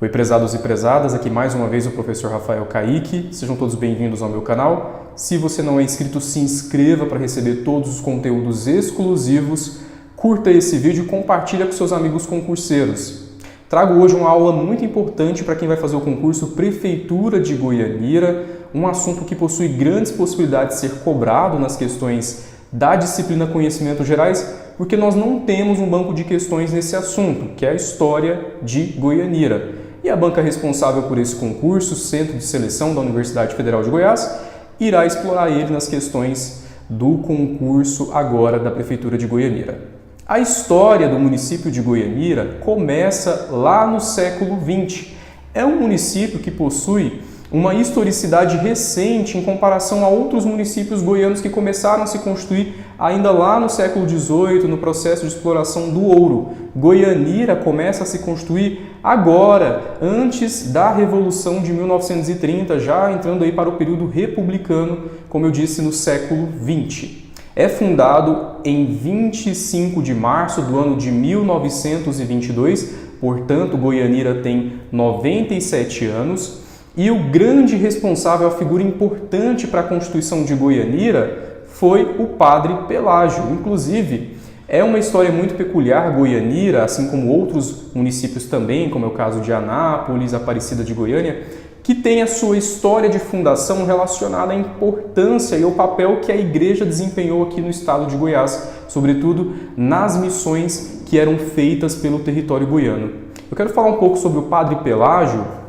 Oi, prezados e prezadas, aqui mais uma vez o professor Rafael Caíque. Sejam todos bem-vindos ao meu canal. Se você não é inscrito, se inscreva para receber todos os conteúdos exclusivos. Curta esse vídeo e compartilhe com seus amigos concurseiros. Trago hoje uma aula muito importante para quem vai fazer o concurso Prefeitura de Goianira, um assunto que possui grandes possibilidades de ser cobrado nas questões da disciplina Conhecimentos Gerais, porque nós não temos um banco de questões nesse assunto, que é a História de Goianira. E a banca responsável por esse concurso, Centro de Seleção da Universidade Federal de Goiás, irá explorar ele nas questões do concurso agora da Prefeitura de Goianira. A história do município de Goianira começa lá no século XX. É um município que possui uma historicidade recente em comparação a outros municípios goianos que começaram a se constituir ainda lá no século XVIII, no processo de exploração do ouro. Goianira começa a se constituir agora, antes da Revolução de 1930, já entrando aí para o período republicano, como eu disse, no século XX. É fundado em 25 de março do ano de 1922, portanto, Goianira tem 97 anos. E o grande responsável, a figura importante para a constituição de Goianira, foi o Padre Pelágio. Inclusive, é uma história muito peculiar, Goianira, assim como outros municípios também, como é o caso de Anápolis, Aparecida de Goiânia, que tem a sua história de fundação relacionada à importância e ao papel que a igreja desempenhou aqui no estado de Goiás, sobretudo nas missões que eram feitas pelo território goiano. Eu quero falar um pouco sobre o Padre Pelágio.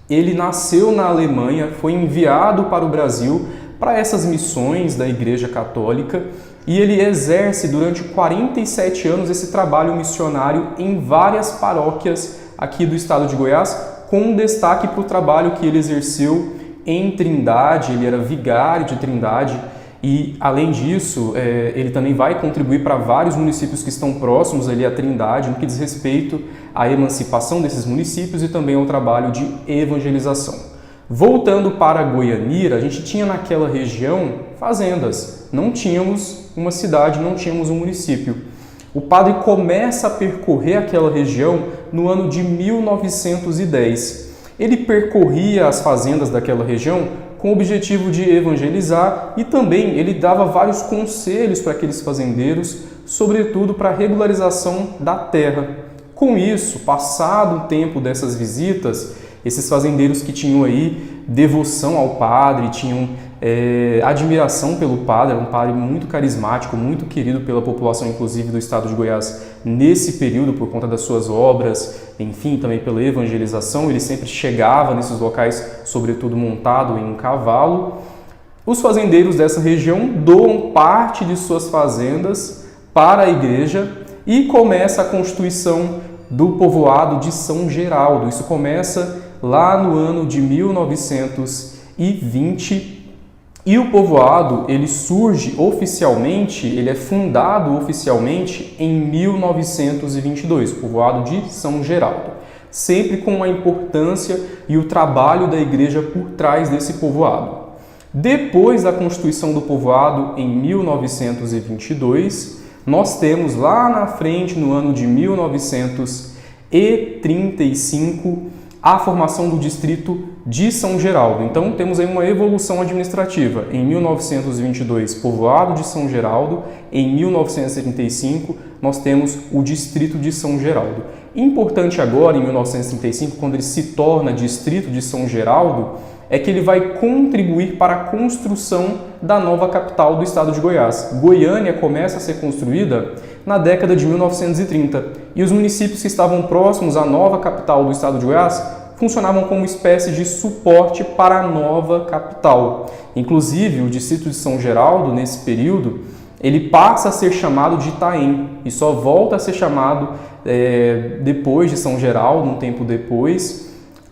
Ele nasceu na Alemanha, foi enviado para o Brasil para essas missões da Igreja Católica e ele exerce durante 47 anos esse trabalho missionário em várias paróquias aqui do estado de Goiás, com destaque para o trabalho que ele exerceu em Trindade. Ele era vigário de Trindade e, além disso, ele também vai contribuir para vários municípios que estão próximos ali à Trindade, no que diz respeito à emancipação desses municípios e também ao trabalho de evangelização. Voltando para Goianira, a gente tinha naquela região fazendas, não tínhamos uma cidade, não tínhamos um município. O padre começa a percorrer aquela região no ano de 1910. Ele percorria as fazendas daquela região com o objetivo de evangelizar e também ele dava vários conselhos para aqueles fazendeiros, sobretudo para a regularização da terra. Com isso, passado o tempo dessas visitas, esses fazendeiros que tinham aí devoção ao padre, tinham admiração pelo padre, era um padre muito carismático, muito querido pela população, inclusive do estado de Goiás, nesse período, por conta das suas obras, enfim, também pela evangelização. Ele sempre chegava nesses locais, sobretudo montado em um cavalo. Os fazendeiros dessa região doam parte de suas fazendas para a igreja e começa a constituição do povoado de São Geraldo. Isso começa lá no ano de 1920 e o povoado ele surge oficialmente, ele é fundado oficialmente em 1922, o povoado de São Geraldo, sempre com a importância e o trabalho da igreja por trás desse povoado. Depois da constituição do povoado em 1922, nós temos lá na frente, no ano de 1935, a formação do distrito de São Geraldo. Então, temos aí uma evolução administrativa. Em 1922, povoado de São Geraldo. Em 1935, nós temos o distrito de São Geraldo. Importante agora, em 1935, quando ele se torna distrito de São Geraldo, é que ele vai contribuir para a construção da nova capital do estado de Goiás. Goiânia começa a ser construída na década de 1930 e os municípios que estavam próximos à nova capital do estado de Goiás funcionavam como espécie de suporte para a nova capital. Inclusive, o distrito de São Geraldo, nesse período, ele passa a ser chamado de Itaém e só volta a ser chamado depois de São Geraldo, um tempo depois.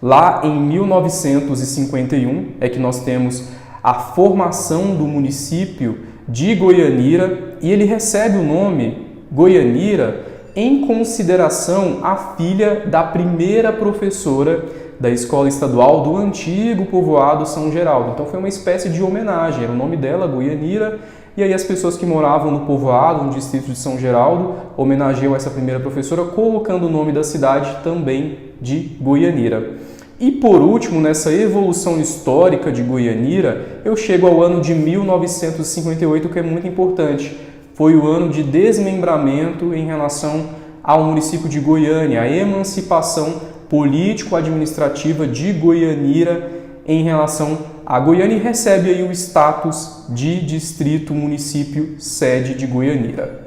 Lá em 1951 é que nós temos a formação do município de Goianira e ele recebe o nome Goianira em consideração à filha da primeira professora da escola estadual do antigo povoado São Geraldo. Então foi uma espécie de homenagem, era o nome dela, Goianira, e aí as pessoas que moravam no povoado, no distrito de São Geraldo, homenageiam essa primeira professora, colocando o nome da cidade também de Goianira. E por último, nessa evolução histórica de Goianira, eu chego ao ano de 1958, que é muito importante. Foi o ano de desmembramento em relação ao município de Goiânia, a emancipação político-administrativa de Goianira em relação a Goiânia, e recebe aí o status de distrito, município, sede de Goianira.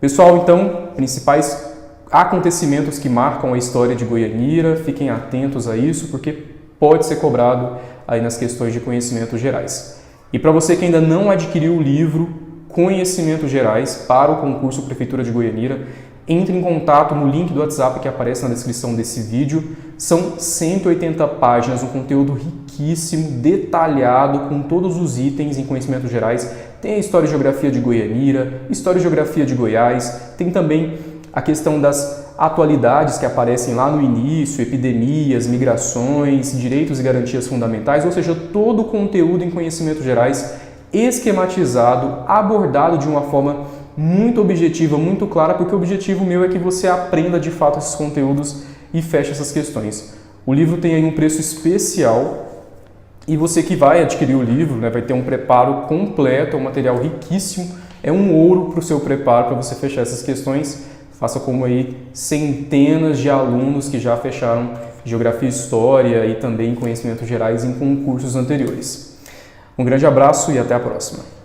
Pessoal, então, principais acontecimentos que marcam a história de Goianira, fiquem atentos a isso, porque pode ser cobrado aí nas questões de conhecimentos gerais. E para você que ainda não adquiriu o livro Conhecimentos Gerais para o concurso Prefeitura de Goianira, entre em contato no link do WhatsApp que aparece na descrição desse vídeo. São 180 páginas, um conteúdo riquíssimo, detalhado, com todos os itens em conhecimentos gerais. Tem a História e Geografia de Goianira, História e Geografia de Goiás, tem também a questão das atualidades que aparecem lá no início, epidemias, migrações, direitos e garantias fundamentais, ou seja, todo o conteúdo em conhecimentos gerais esquematizado, abordado de uma forma muito objetiva, muito clara, porque o objetivo meu é que você aprenda de fato esses conteúdos e feche essas questões. O livro tem aí um preço especial e você que vai adquirir o livro, né, vai ter um preparo completo, é um material riquíssimo, é um ouro para o seu preparo, para você fechar essas questões. Faça como aí centenas de alunos que já fecharam Geografia e História e também Conhecimentos Gerais em concursos anteriores. Um grande abraço e até a próxima!